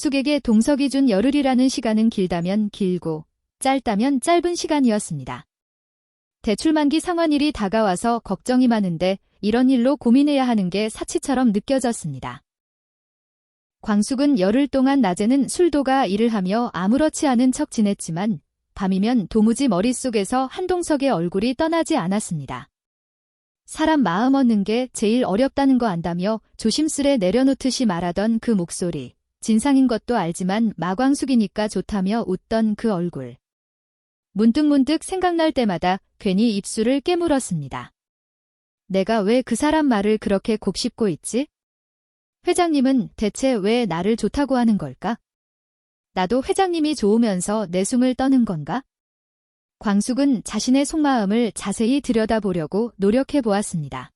광숙에게 동석이 준 열흘이라는 시간은 길다면 길고 짧다면 짧은 시간이었습니다. 대출만기 상환일이 다가와서 걱정이 많은데 이런 일로 고민해야 하는 게 사치처럼 느껴졌습니다. 광숙은 열흘 동안 낮에는 술도가 일을 하며 아무렇지 않은 척 지냈지만 밤이면 도무지 머릿속에서 한동석의 얼굴이 떠나지 않았습니다. 사람 마음 얻는 게 제일 어렵다는 거 안다며 조심스레 내려놓듯이 말하던 그 목소리, 진상인 것도 알지만 마광숙이니까 좋다며 웃던 그 얼굴. 문득문득 생각날 때마다 괜히 입술을 깨물었습니다. 내가 왜 그 사람 말을 그렇게 곱씹고 있지? 회장님은 대체 왜 나를 좋다고 하는 걸까? 나도 회장님이 좋으면서 내숭을 떠는 건가? 광숙은 자신의 속마음을 자세히 들여다보려고 노력해보았습니다.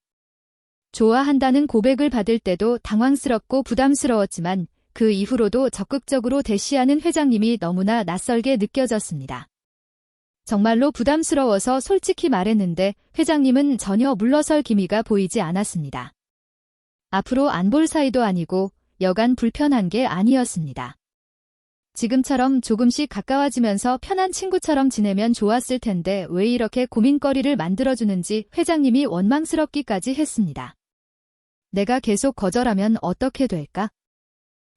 좋아한다는 고백을 받을 때도 당황스럽고 부담스러웠지만 그 이후로도 적극적으로 대시하는 회장님이 너무나 낯설게 느껴졌습니다. 정말로 부담스러워서 솔직히 말했는데 회장님은 전혀 물러설 기미가 보이지 않았습니다. 앞으로 안 볼 사이도 아니고 여간 불편한 게 아니었습니다. 지금처럼 조금씩 가까워지면서 편한 친구처럼 지내면 좋았을 텐데 왜 이렇게 고민거리를 만들어주는지 회장님이 원망스럽기까지 했습니다. 내가 계속 거절하면 어떻게 될까?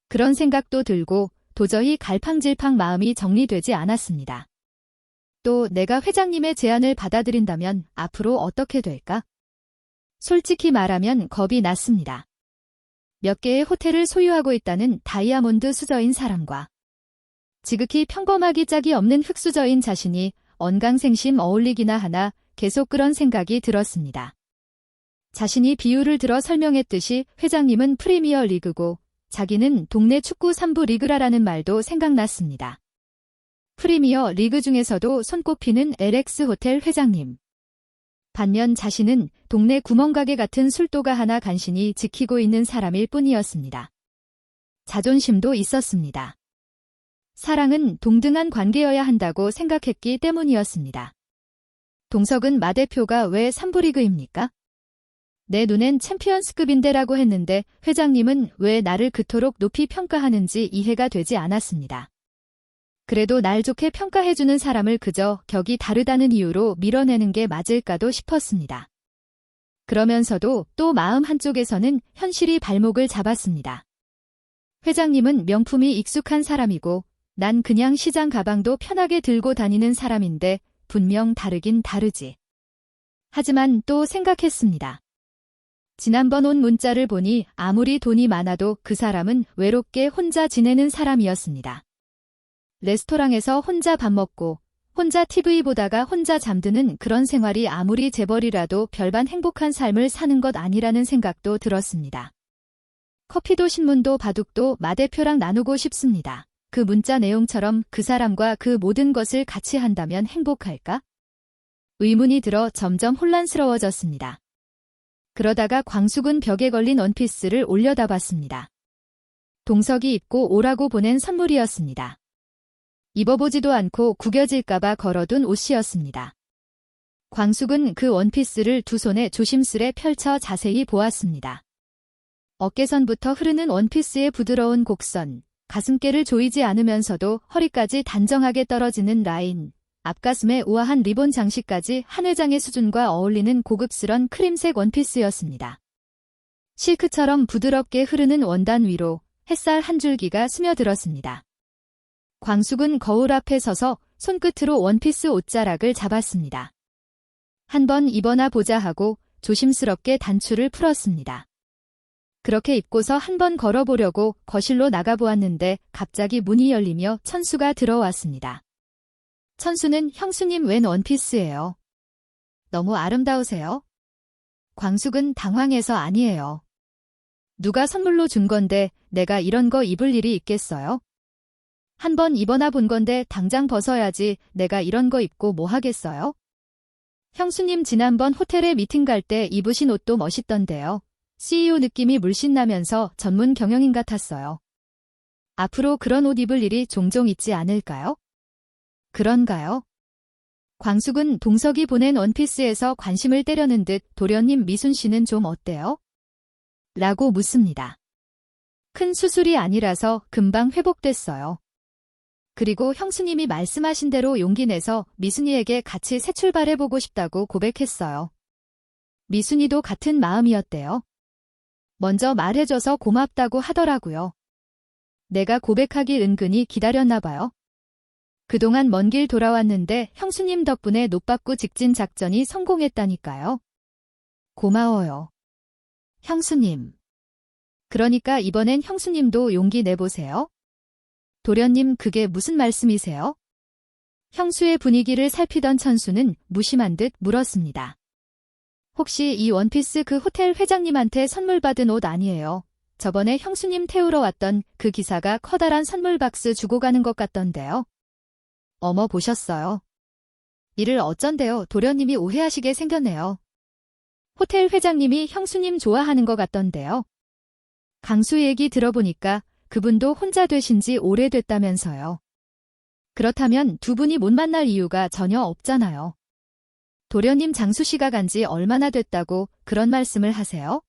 그런 생각도 들고 도저히 갈팡질팡 마음이 정리되지 않았습니다. 또 내가 회장님의 제안을 받아들인다면 앞으로 어떻게 될까? 솔직히 말하면 겁이 났습니다. 몇 개의 호텔을 소유하고 있다는 다이아몬드 수저인 사람과 지극히 평범하기 짝이 없는 흙수저인 자신이 언강생심 어울리기나 하나 계속 그런 생각이 들었습니다. 자신이 비유를 들어 설명했듯이 회장님은 프리미어 리그고 자기는 동네 축구 3부 리그라라는 말도 생각났습니다. 프리미어 리그 중에서도 손꼽히는 LX 호텔 회장님. 반면 자신은 동네 구멍가게 같은 술도가 하나 간신히 지키고 있는 사람일 뿐이었습니다. 자존심도 있었습니다. 사랑은 동등한 관계여야 한다고 생각했기 때문이었습니다. 동석은 마 대표가 왜 3부 리그입니까? 내 눈엔 챔피언스급인데라고 했는데 회장님은 왜 나를 그토록 높이 평가하는지 이해가 되지 않았습니다. 그래도 날 좋게 평가해주는 사람을 그저 격이 다르다는 이유로 밀어내는 게 맞을까도 싶었습니다. 그러면서도 또 마음 한쪽에서는 현실이 발목을 잡았습니다. 회장님은 명품이 익숙한 사람이고 난 그냥 시장 가방도 편하게 들고 다니는 사람인데 분명 다르긴 다르지. 하지만 또 생각했습니다. 지난번 온 문자를 보니 아무리 돈이 많아도 그 사람은 외롭게 혼자 지내는 사람이었습니다. 레스토랑에서 혼자 밥 먹고 혼자 TV 보다가 혼자 잠드는 그런 생활이 아무리 재벌이라도 별반 행복한 삶을 사는 것 아니라는 생각도 들었습니다. 커피도 신문도 바둑도 마 대표랑 나누고 싶습니다. 그 문자 내용처럼 그 사람과 그 모든 것을 같이 한다면 행복할까? 의문이 들어 점점 혼란스러워졌습니다. 그러다가 광숙은 벽에 걸린 원피스를 올려다봤습니다. 동석이 입고 오라고 보낸 선물이었습니다. 입어보지도 않고 구겨질까봐 걸어둔 옷이었습니다. 광숙은 그 원피스를 두 손에 조심스레 펼쳐 자세히 보았습니다. 어깨선부터 흐르는 원피스의 부드러운 곡선, 가슴께를 조이지 않으면서도 허리까지 단정하게 떨어지는 라인, 앞가슴에 우아한 리본 장식까지 한 회장의 수준과 어울리는 고급스런 크림색 원피스였습니다. 실크처럼 부드럽게 흐르는 원단 위로 햇살 한 줄기가 스며들었습니다. 광숙은 거울 앞에 서서 손끝으로 원피스 옷자락을 잡았습니다. 한번 입어나 보자 하고 조심스럽게 단추를 풀었습니다. 그렇게 입고서 한번 걸어보려고 거실로 나가보았는데 갑자기 문이 열리며 천수가 들어왔습니다. 천수는 형수님 웬 원피스예요. 너무 아름다우세요. 광숙은 당황해서 아니에요. 누가 선물로 준 건데 내가 이런 거 입을 일이 있겠어요? 한번 입어나 본 건데 당장 벗어야지 내가 이런 거 입고 뭐 하겠어요? 형수님 지난번 호텔에 미팅 갈 때 입으신 옷도 멋있던데요. CEO 느낌이 물씬 나면서 전문 경영인 같았어요. 앞으로 그런 옷 입을 일이 종종 있지 않을까요? 그런가요? 광숙은 동석이 보낸 원피스에서 관심을 때려는 듯 도련님 미순 씨는 좀 어때요? 라고 묻습니다. 큰 수술이 아니라서 금방 회복됐어요. 그리고 형수님이 말씀하신 대로 용기 내서 미순이에게 같이 새 출발해보고 싶다고 고백했어요. 미순이도 같은 마음이었대요. 먼저 말해줘서 고맙다고 하더라고요. 내가 고백하길 은근히 기다렸나 봐요. 그동안 먼 길 돌아왔는데 형수님 덕분에 노받고 직진 작전이 성공했다니까요. 고마워요. 형수님. 그러니까 이번엔 형수님도 용기 내보세요. 도련님, 그게 무슨 말씀이세요? 형수의 분위기를 살피던 천수는 무심한 듯 물었습니다. 혹시 이 원피스 그 호텔 회장님한테 선물 받은 옷 아니에요? 저번에 형수님 태우러 왔던 그 기사가 커다란 선물 박스 주고 가는 것 같던데요. 어머, 보셨어요? 이를 어쩐대요. 도련님이 오해하시게 생겼네요. 호텔 회장님이 형수님 좋아하는 것 같던데요. 강수 얘기 들어보니까 그분도 혼자 되신 지 오래됐다면서요. 그렇다면 두 분이 못 만날 이유가 전혀 없잖아요. 도련님, 장수 씨가 간 지 얼마나 됐다고 그런 말씀을 하세요?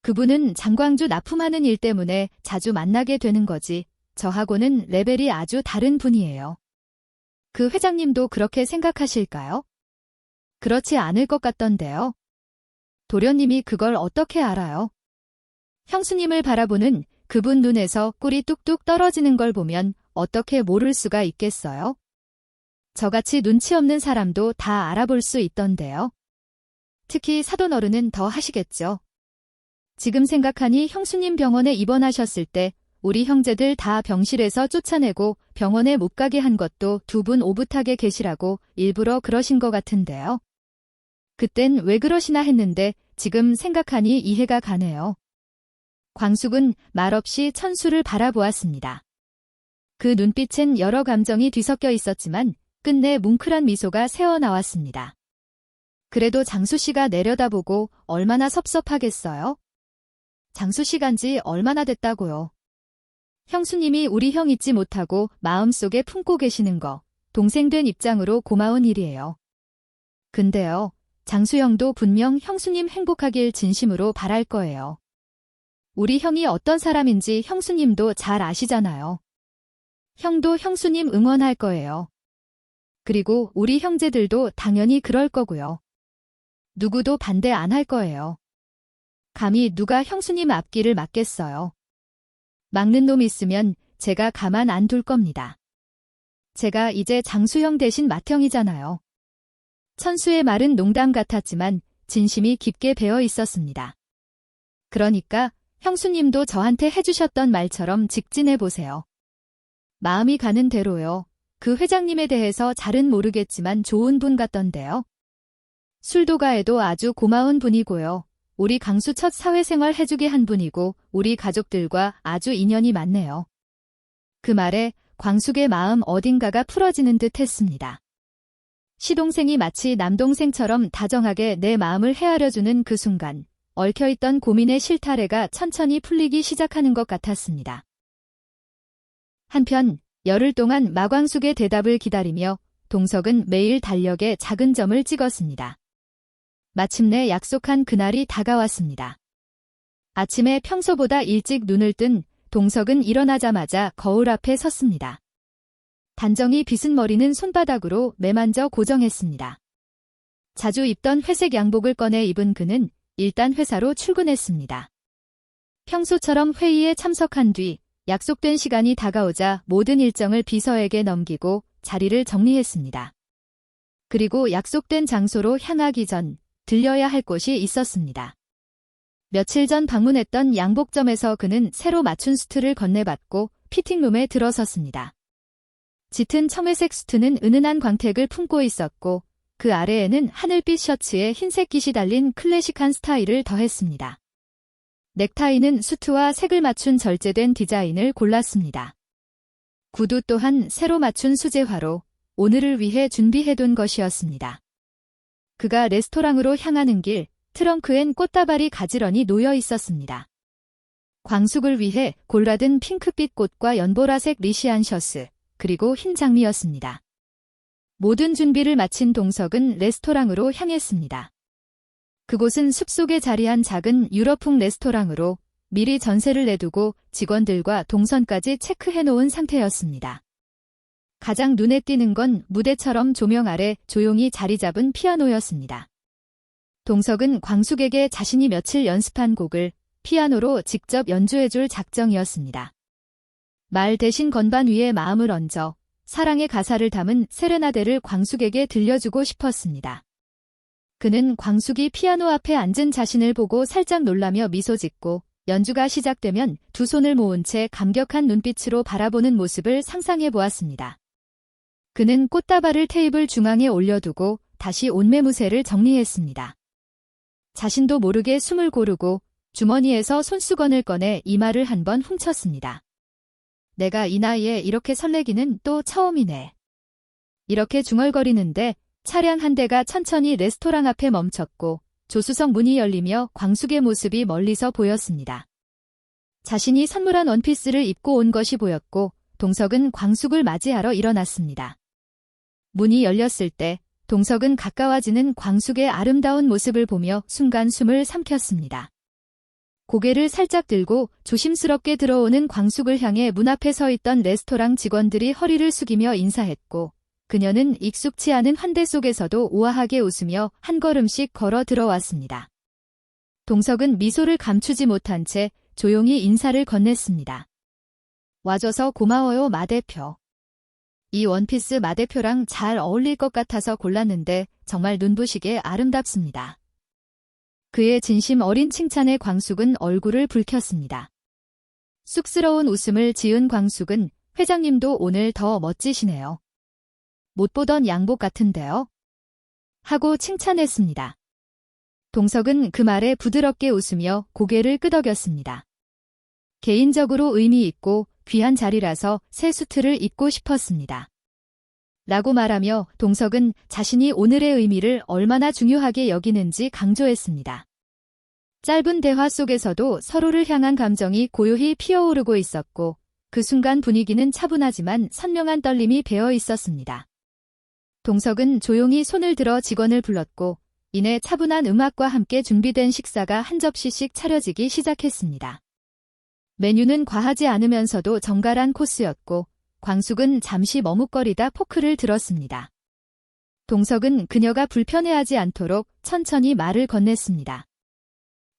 그분은 장광주 납품하는 일 때문에 자주 만나게 되는 거지 저하고는 레벨이 아주 다른 분이에요. 그 회장님도 그렇게 생각하실까요? 그렇지 않을 것 같던데요. 도련님이 그걸 어떻게 알아요? 형수님을 바라보는 그분 눈에서 꿀이 뚝뚝 떨어지는 걸 보면 어떻게 모를 수가 있겠어요? 저같이 눈치 없는 사람도 다 알아볼 수 있던데요. 특히 사돈 어른은 더 하시겠죠. 지금 생각하니 형수님 병원에 입원하셨을 때 우리 형제들 다 병실에서 쫓아내고 병원에 못 가게 한 것도 두 분 오붓하게 계시라고 일부러 그러신 것 같은데요. 그땐 왜 그러시나 했는데 지금 생각하니 이해가 가네요. 광숙은 말없이 천수를 바라보았습니다. 그 눈빛엔 여러 감정이 뒤섞여 있었지만 끝내 뭉클한 미소가 새어나왔습니다. 그래도 장수 씨가 내려다보고 얼마나 섭섭하겠어요? 장수 씨 간지 얼마나 됐다고요. 형수님이 우리 형 잊지 못하고 마음속에 품고 계시는 거 동생 된 입장으로 고마운 일이에요. 근데요, 장수 형도 분명 형수님 행복하길 진심으로 바랄 거예요. 우리 형이 어떤 사람인지 형수님도 잘 아시잖아요. 형도 형수님 응원할 거예요. 그리고 우리 형제들도 당연히 그럴 거고요. 누구도 반대 안 할 거예요. 감히 누가 형수님 앞길을 막겠어요. 막는 놈 있으면 제가 가만 안 둘 겁니다. 제가 이제 장수형 대신 맏형이잖아요. 천수의 말은 농담 같았지만 진심이 깊게 배어 있었습니다. 그러니까 형수님도 저한테 해주셨던 말처럼 직진해보세요. 마음이 가는 대로요. 그 회장님에 대해서 잘은 모르겠지만 좋은 분 같던데요. 술도가에도 아주 고마운 분이고요. 우리 강수 첫 사회생활 해주게 한 분이고 우리 가족들과 아주 인연이 많네요. 그 말에 광숙의 마음 어딘가가 풀어지는 듯 했습니다. 시동생이 마치 남동생처럼 다정하게 내 마음을 헤아려주는 그 순간 얽혀있던 고민의 실타래가 천천히 풀리기 시작하는 것 같았습니다. 한편 열흘 동안 마광숙의 대답을 기다리며 동석은 매일 달력에 작은 점을 찍었습니다. 마침내 약속한 그날이 다가왔습니다. 아침에 평소보다 일찍 눈을 뜬 동석은 일어나자마자 거울 앞에 섰습니다. 단정히 빗은 머리는 손바닥으로 매만져 고정했습니다. 자주 입던 회색 양복을 꺼내 입은 그는 일단 회사로 출근했습니다. 평소처럼 회의에 참석한 뒤 약속된 시간이 다가오자 모든 일정을 비서에게 넘기고 자리를 정리했습니다. 그리고 약속된 장소로 향하기 전 들려야 할 곳이 있었습니다. 며칠 전 방문했던 양복점에서 그는 새로 맞춘 수트를 건네받고 피팅룸에 들어섰습니다. 짙은 청회색 수트는 은은한 광택을 품고 있었고 그 아래에는 하늘빛 셔츠에 흰색 깃이 달린 클래식한 스타일을 더했습니다. 넥타이는 수트와 색을 맞춘 절제된 디자인을 골랐습니다. 구두 또한 새로 맞춘 수제화로 오늘을 위해 준비해둔 것이었습니다. 그가 레스토랑으로 향하는 길, 트렁크엔 꽃다발이 가지런히 놓여 있었습니다. 광숙을 위해 골라든 핑크빛 꽃과 연보라색 리시안 셔츠, 그리고 흰 장미였습니다. 모든 준비를 마친 동석은 레스토랑으로 향했습니다. 그곳은 숲속에 자리한 작은 유럽풍 레스토랑으로 미리 전세를 내두고 직원들과 동선까지 체크해 놓은 상태였습니다. 가장 눈에 띄는 건 무대처럼 조명 아래 조용히 자리 잡은 피아노였습니다. 동석은 광숙에게 자신이 며칠 연습한 곡을 피아노로 직접 연주해줄 작정이었습니다. 말 대신 건반 위에 마음을 얹어 사랑의 가사를 담은 세레나데를 광숙에게 들려주고 싶었습니다. 그는 광숙이 피아노 앞에 앉은 자신을 보고 살짝 놀라며 미소 짓고 연주가 시작되면 두 손을 모은 채 감격한 눈빛으로 바라보는 모습을 상상해 보았습니다. 그는 꽃다발을 테이블 중앙에 올려두고 다시 옷매무새를 정리했습니다. 자신도 모르게 숨을 고르고 주머니에서 손수건을 꺼내 이마를 한번 훔쳤습니다. 내가 이 나이에 이렇게 설레기는 또 처음이네. 이렇게 중얼거리는데 차량 한 대가 천천히 레스토랑 앞에 멈췄고 조수석 문이 열리며 광숙의 모습이 멀리서 보였습니다. 자신이 선물한 원피스를 입고 온 것이 보였고 동석은 광숙을 맞이하러 일어났습니다. 문이 열렸을 때 동석은 가까워지는 광숙의 아름다운 모습을 보며 순간 숨을 삼켰습니다. 고개를 살짝 들고 조심스럽게 들어오는 광숙을 향해 문 앞에 서 있던 레스토랑 직원들이 허리를 숙이며 인사했고 그녀는 익숙치 않은 환대 속에서도 우아하게 웃으며 한 걸음씩 걸어 들어왔습니다. 동석은 미소를 감추지 못한 채 조용히 인사를 건넸습니다. 와줘서 고마워요, 마 대표. 이 원피스 마 대표랑 잘 어울릴 것 같아서 골랐는데 정말 눈부시게 아름답습니다. 그의 진심 어린 칭찬에 광숙은 얼굴을 붉혔습니다. 쑥스러운 웃음을 지은 광숙은 회장님도 오늘 더 멋지시네요. 못 보던 양복 같은데요? 하고 칭찬했습니다. 동석은 그 말에 부드럽게 웃으며 고개를 끄덕였습니다. 개인적으로 의미 있고 귀한 자리라서 새 수트를 입고 싶었습니다. 라고 말하며 동석은 자신이 오늘의 의미를 얼마나 중요하게 여기는지 강조했습니다. 짧은 대화 속에서도 서로를 향한 감정이 고요히 피어오르고 있었고 그 순간 분위기는 차분하지만 선명한 떨림이 배어 있었습니다. 동석은 조용히 손을 들어 직원을 불렀고 이내 차분한 음악과 함께 준비된 식사가 한 접시씩 차려지기 시작했습니다. 메뉴는 과하지 않으면서도 정갈한 코스였고 광숙은 잠시 머뭇거리다 포크를 들었습니다. 동석은 그녀가 불편해하지 않도록 천천히 말을 건넸습니다.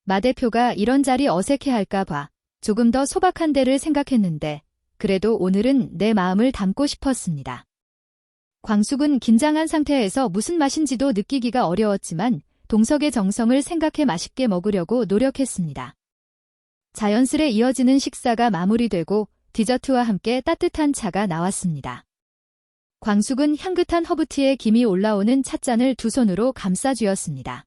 마 대표가 이런 자리 어색해할까 봐 조금 더 소박한 데를 생각했는데 그래도 오늘은 내 마음을 담고 싶었습니다. 광숙은 긴장한 상태에서 무슨 맛인지도 느끼기가 어려웠지만 동석의 정성을 생각해 맛있게 먹으려고 노력했습니다. 자연스레 이어지는 식사가 마무리되고 디저트와 함께 따뜻한 차가 나왔습니다. 광숙은 향긋한 허브티에 김이 올라오는 찻잔을 두 손으로 감싸쥐었습니다.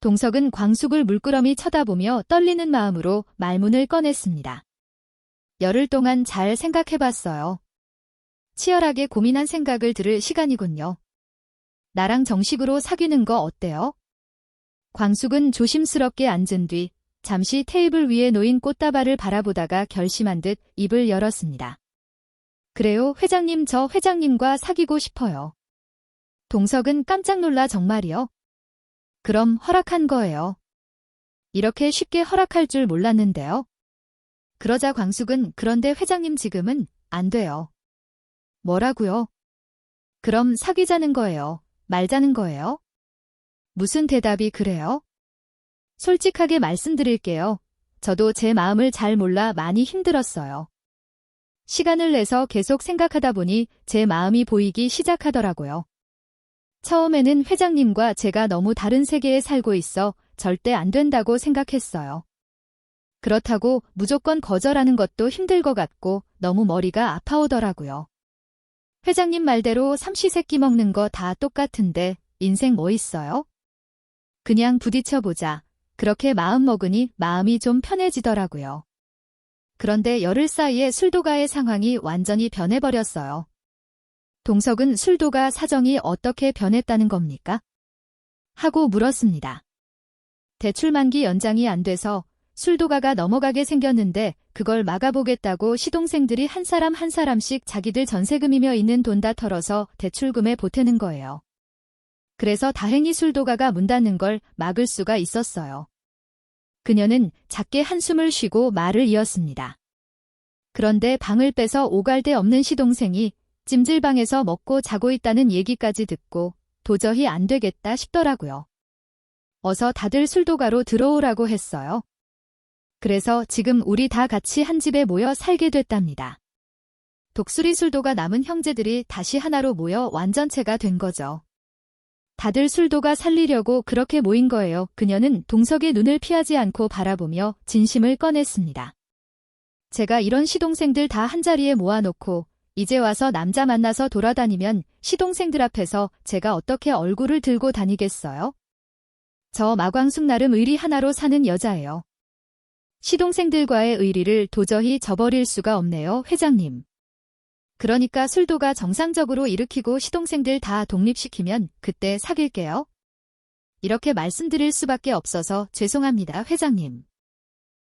동석은 광숙을 물끄러미 쳐다보며 떨리는 마음으로 말문을 꺼냈습니다. 열흘 동안 잘 생각해봤어요. 치열하게 고민한 생각을 들을 시간이군요. 나랑 정식으로 사귀는 거 어때요? 광숙은 조심스럽게 앉은 뒤 잠시 테이블 위에 놓인 꽃다발을 바라보다가 결심한 듯 입을 열었습니다. 그래요, 회장님, 저 회장님과 사귀고 싶어요. 동석은 깜짝 놀라 정말이요? 그럼 허락한 거예요. 이렇게 쉽게 허락할 줄 몰랐는데요. 그러자 광숙은 그런데 회장님 지금은 안 돼요. 뭐라고요? 그럼 사귀자는 거예요? 말자는 거예요? 무슨 대답이 그래요? 솔직하게 말씀드릴게요. 저도 제 마음을 잘 몰라 많이 힘들었어요. 시간을 내서 계속 생각하다 보니 제 마음이 보이기 시작하더라고요. 처음에는 회장님과 제가 너무 다른 세계에 살고 있어 절대 안 된다고 생각했어요. 그렇다고 무조건 거절하는 것도 힘들 것 같고 너무 머리가 아파오더라고요. 회장님 말대로 삼시세끼 먹는 거 다 똑같은데 인생 뭐 있어요? 그냥 부딪혀보자. 그렇게 마음 먹으니 마음이 좀 편해지더라고요. 그런데 열흘 사이에 술도가의 상황이 완전히 변해버렸어요. 동석은 술도가 사정이 어떻게 변했다는 겁니까? 하고 물었습니다. 대출 만기 연장이 안 돼서 술도가가 넘어가게 생겼는데 그걸 막아보겠다고 시동생들이 한 사람 한 사람씩 자기들 전세금이며 있는 돈 다 털어서 대출금에 보태는 거예요. 그래서 다행히 술도가가 문 닫는 걸 막을 수가 있었어요. 그녀는 작게 한숨을 쉬고 말을 이었습니다. 그런데 방을 빼서 오갈 데 없는 시동생이 찜질방에서 먹고 자고 있다는 얘기까지 듣고 도저히 안 되겠다 싶더라고요. 어서 다들 술도가로 들어오라고 했어요. 그래서 지금 우리 다 같이 한 집에 모여 살게 됐답니다. 독수리 술도가 남은 형제들이 다시 하나로 모여 완전체가 된 거죠. 다들 술도가 살리려고 그렇게 모인 거예요. 그녀는 동석의 눈을 피하지 않고 바라보며 진심을 꺼냈습니다. 제가 이런 시동생들 다 한자리에 모아놓고 이제 와서 남자 만나서 돌아다니면 시동생들 앞에서 제가 어떻게 얼굴을 들고 다니겠어요? 저 마광숙 나름 의리 하나로 사는 여자예요. 시동생들과의 의리를 도저히 저버릴 수가 없네요, 회장님. 그러니까 술도가 정상적으로 일으키고 시동생들 다 독립시키면 그때 사귈게요. 이렇게 말씀드릴 수밖에 없어서 죄송합니다, 회장님.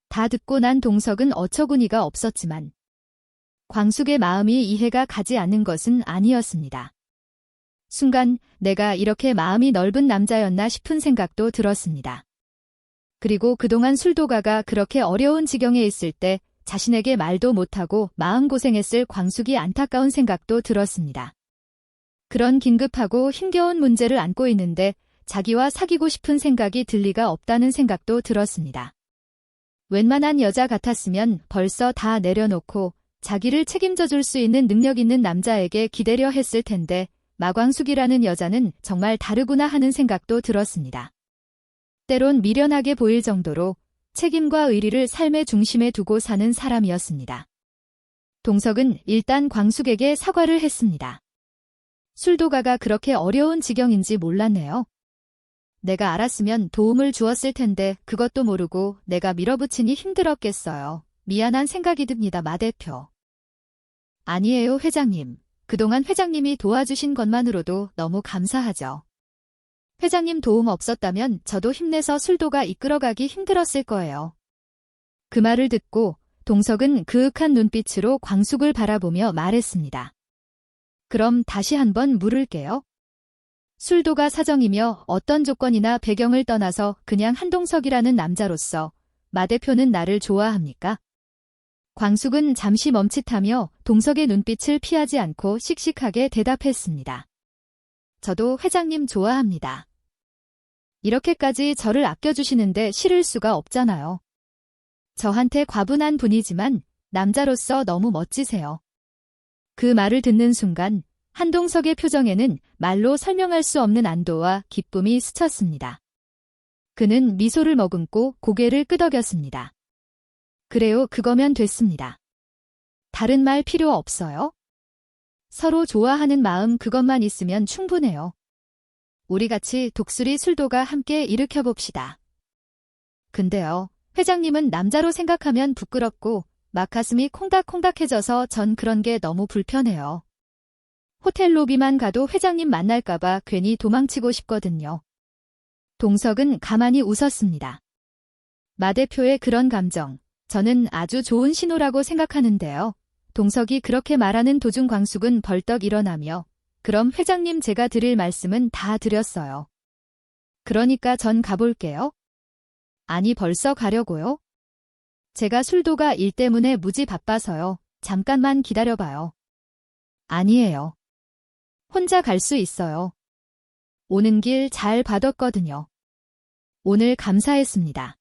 다 듣고 난 동석은 어처구니가 없었지만 광숙의 마음이 이해가 가지 않는 것은 아니었습니다. 순간 내가 이렇게 마음이 넓은 남자였나 싶은 생각도 들었습니다. 그리고 그동안 술도가가 그렇게 어려운 지경에 있을 때 자신에게 말도 못하고 마음고생했을 광숙이 안타까운 생각도 들었습니다. 그런 긴급하고 힘겨운 문제를 안고 있는데 자기와 사귀고 싶은 생각이 들 리가 없다는 생각도 들었습니다. 웬만한 여자 같았으면 벌써 다 내려놓고 자기를 책임져 줄 수 있는 능력 있는 남자에게 기대려 했을 텐데 마광숙이라는 여자는 정말 다르구나 하는 생각도 들었습니다. 때론 미련하게 보일 정도로 책임과 의리를 삶의 중심에 두고 사는 사람이었습니다. 동석은 일단 광숙에게 사과를 했습니다. 술도가가 그렇게 어려운 지경인지 몰랐네요. 내가 알았으면 도움을 주었을 텐데 그것도 모르고 내가 밀어붙이니 힘들었겠어요. 미안한 생각이 듭니다, 마 대표. 아니에요, 회장님. 그동안 회장님이 도와주신 것만으로도 너무 감사하죠. 회장님 도움 없었다면 저도 힘내서 술도가 이끌어가기 힘들었을 거예요. 그 말을 듣고 동석은 그윽한 눈빛으로 광숙을 바라보며 말했습니다. 그럼 다시 한번 물을게요. 술도가 사정이며 어떤 조건이나 배경을 떠나서 그냥 한동석이라는 남자로서 마 대표는 나를 좋아합니까? 광숙은 잠시 멈칫하며 동석의 눈빛을 피하지 않고 씩씩하게 대답했습니다. 저도 회장님 좋아합니다. 이렇게까지 저를 아껴주시는데 싫을 수가 없잖아요. 저한테 과분한 분이지만 남자로서 너무 멋지세요. 그 말을 듣는 순간 한동석의 표정에는 말로 설명할 수 없는 안도와 기쁨이 스쳤습니다. 그는 미소를 머금고 고개를 끄덕였습니다. 그래요, 그거면 됐습니다. 다른 말 필요 없어요? 서로 좋아하는 마음 그것만 있으면 충분해요. 우리같이 독수리 술도가 함께 일으켜봅시다. 근데요, 회장님은 남자로 생각하면 부끄럽고 막 가슴이 콩닥콩닥해져서 전 그런 게 너무 불편해요. 호텔 로비만 가도 회장님 만날까봐 괜히 도망치고 싶거든요. 동석은 가만히 웃었습니다. 마 대표의 그런 감정, 저는 아주 좋은 신호라고 생각하는데요. 동석이 그렇게 말하는 도중 광숙은 벌떡 일어나며 그럼 회장님 제가 드릴 말씀은 다 드렸어요. 그러니까 전 가볼게요. 아니 벌써 가려고요? 제가 술도가 일 때문에 무지 바빠서요. 잠깐만 기다려봐요. 아니에요. 혼자 갈 수 있어요. 오는 길 잘 봐뒀거든요. 오늘 감사했습니다.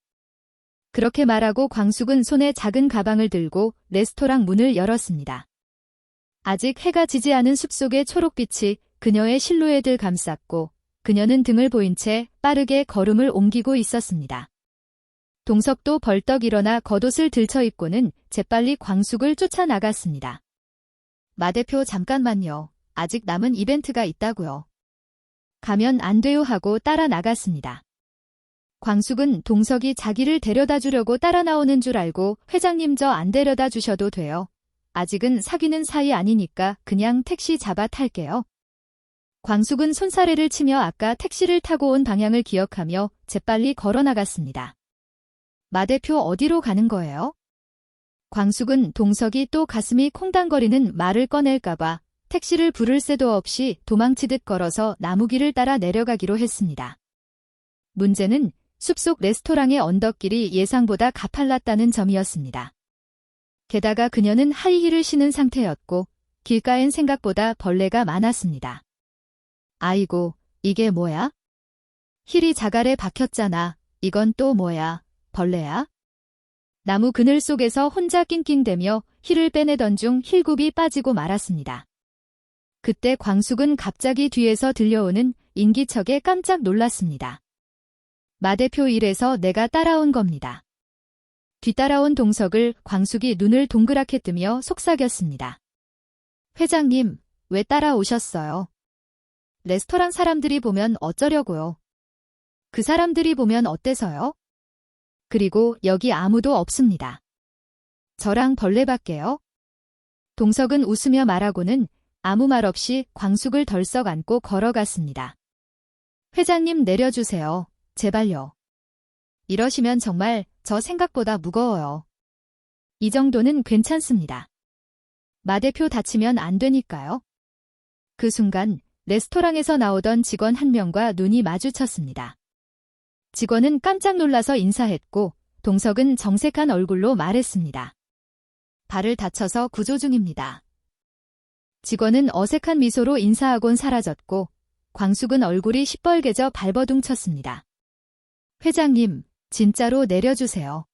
그렇게 말하고 광숙은 손에 작은 가방을 들고 레스토랑 문을 열었습니다. 아직 해가 지지 않은 숲속의 초록빛이 그녀의 실루엣을 감쌌고 그녀는 등을 보인 채 빠르게 걸음을 옮기고 있었습니다. 동석도 벌떡 일어나 겉옷을 들쳐입고는 재빨리 광숙을 쫓아나갔습니다. 마 대표 잠깐만요. 아직 남은 이벤트가 있다고요. 가면 안 돼요 하고 따라 나갔습니다. 광숙은 동석이 자기를 데려다 주려고 따라 나오는 줄 알고 회장님 저 안 데려다 주셔도 돼요. 아직은 사귀는 사이 아니니까 그냥 택시 잡아 탈게요. 광숙은 손사래를 치며 아까 택시를 타고 온 방향을 기억하며 재빨리 걸어 나갔습니다. 마 대표 어디로 가는 거예요? 광숙은 동석이 또 가슴이 콩당거리는 말을 꺼낼까봐 택시를 부를 새도 없이 도망치듯 걸어서 나무길을 따라 내려가기로 했습니다. 문제는 숲속 레스토랑의 언덕길이 예상보다 가팔랐다는 점이었습니다. 게다가 그녀는 하이힐을 신은 상태였고 길가엔 생각보다 벌레가 많았습니다. 아이고, 이게 뭐야? 힐이 자갈에 박혔잖아. 이건 또 뭐야? 벌레야? 나무 그늘 속에서 혼자 낑낑대며 힐을 빼내던 중 힐굽이 빠지고 말았습니다. 그때 광숙은 갑자기 뒤에서 들려오는 인기척에 깜짝 놀랐습니다. 마대표 일에서 내가 따라온 겁니다. 뒤따라온 동석을 광숙이 눈을 동그랗게 뜨며 속삭였습니다. 회장님, 왜 따라오셨어요? 레스토랑 사람들이 보면 어쩌려고요? 그 사람들이 보면 어때서요? 그리고 여기 아무도 없습니다. 저랑 벌레밖에요? 동석은 웃으며 말하고는 아무 말 없이 광숙을 덜썩 안고 걸어갔습니다. 회장님 내려주세요. 제발요. 이러시면 정말 저 생각보다 무거워요. 이 정도는 괜찮습니다. 마대표 다치면 안 되니까요. 그 순간 레스토랑에서 나오던 직원 한 명과 눈이 마주쳤습니다. 직원은 깜짝 놀라서 인사했고 동석은 정색한 얼굴로 말했습니다. 발을 다쳐서 구조 중입니다. 직원은 어색한 미소로 인사하곤 사라졌고 광숙은 얼굴이 시뻘개져 발버둥쳤습니다. 회장님, 진짜로 내려주세요.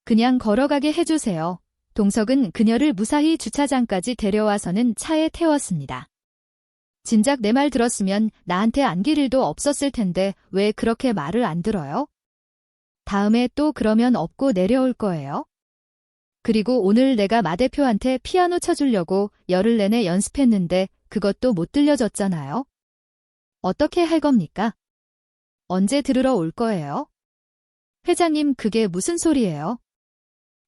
그냥 걸어가게 해주세요. 동석은 그녀를 무사히 주차장까지 데려와서는 차에 태웠습니다. 진작 내 말 들었으면 나한테 안길 일도 없었을 텐데 왜 그렇게 말을 안 들어요? 다음에 또 그러면 업고 내려올 거예요? 그리고 오늘 내가 마 대표한테 피아노 쳐주려고 열흘 내내 연습했는데 그것도 못 들려줬잖아요. 어떻게 할 겁니까? 언제 들으러 올 거예요? 회장님, 그게 무슨 소리예요?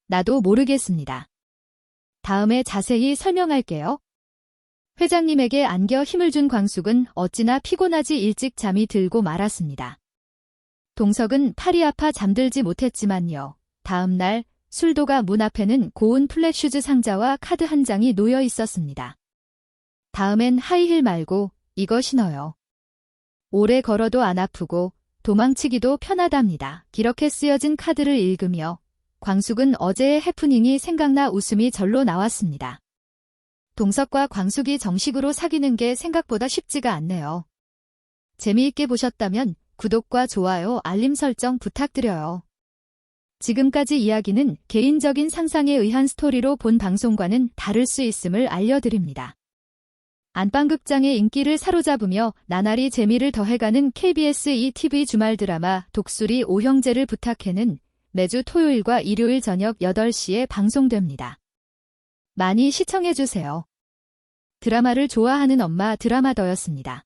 나도 모르겠습니다. 다음에 자세히 설명할게요. 회장님에게 안겨 힘을 준 광숙은 어찌나 피곤하지 일찍 잠이 들고 말았습니다. 동석은 팔이 아파 잠들지 못했지만요. 다음 날 술도가 문 앞에는 고운 플랫슈즈 상자와 카드 한 장이 놓여 있었습니다. 다음엔 하이힐 말고 이거 신어요. 오래 걸어도 안 아프고 도망치기도 편하답니다. 이렇게 쓰여진 카드를 읽으며 광숙은 어제의 해프닝이 생각나 웃음이 절로 나왔습니다. 동석과 광숙이 정식으로 사귀는 게 생각보다 쉽지가 않네요. 재미있게 보셨다면 구독과 좋아요, 알림 설정 부탁드려요. 지금까지 이야기는 개인적인 상상에 의한 스토리로 본 방송과는 다를 수 있음을 알려드립니다. 안방극장의 인기를 사로잡으며 나날이 재미를 더해가는 KBS ETV 주말 드라마 독수리 오형제를 부탁해는 매주 토요일과 일요일 저녁 8시에 방송됩니다. 많이 시청해주세요. 드라마를 좋아하는 엄마 드라마더였습니다.